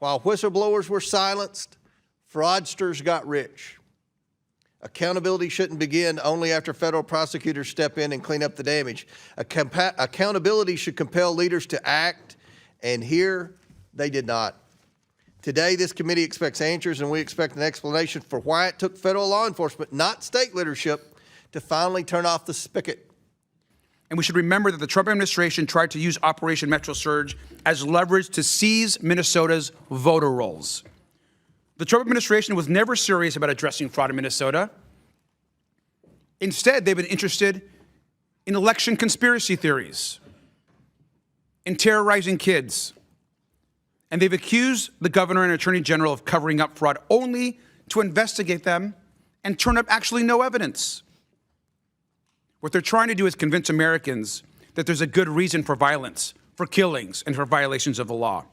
While whistleblowers were silenced, fraudsters got rich. Accountability shouldn't begin only after federal prosecutors step in and clean up the damage. Accountability should compel leaders to act, and here they did not. Today, this committee expects answers, and we expect an explanation for why it took federal law enforcement, not state leadership, to finally turn off the spigot. And we should remember that the Trump administration tried to use Operation Metro Surge as leverage to seize Minnesota's voter rolls. The Trump administration was never serious about addressing fraud in Minnesota. Instead, they've been interested in election conspiracy theories, in terrorizing kids. And they've accused the governor and attorney general of covering up fraud only to investigate them and turn up actually no evidence. What they're trying to do is convince Americans that there's a good reason for violence, for killings, and for violations of the law.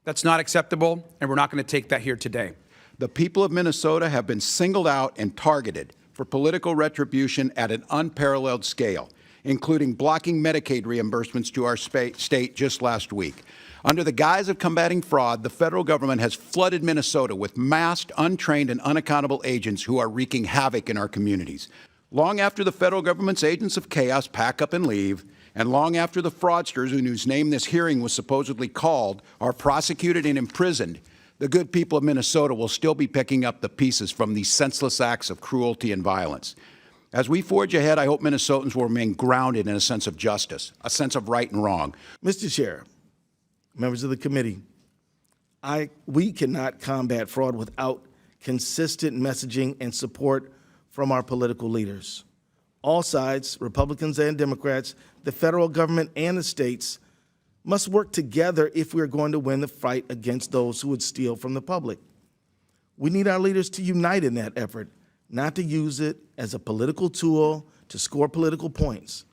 That's not acceptable, and we're not going to take that here today. The people of Minnesota have been singled out and targeted for political retribution at an unparalleled scale, including blocking Medicaid reimbursements to our state just last week. Under the guise of combating fraud, the federal government has flooded Minnesota with masked, untrained, and unaccountable agents who are wreaking havoc in our communities. Long after the federal government's agents of chaos pack up and leave, and long after the fraudsters whose name this hearing was supposedly called are prosecuted and imprisoned, the good people of Minnesota will still be picking up the pieces from these senseless acts of cruelty and violence. As we forge ahead, I hope Minnesotans will remain grounded in a sense of justice, a sense of right and wrong. Mr. Chair, members of the committee, we cannot combat fraud without consistent messaging and support from our political leaders. All sides, Republicans and Democrats, the federal government and the states, must work together if we are going to win the fight against those who would steal from the public. We need our leaders to unite in that effort, not to use it as a political tool to score political points.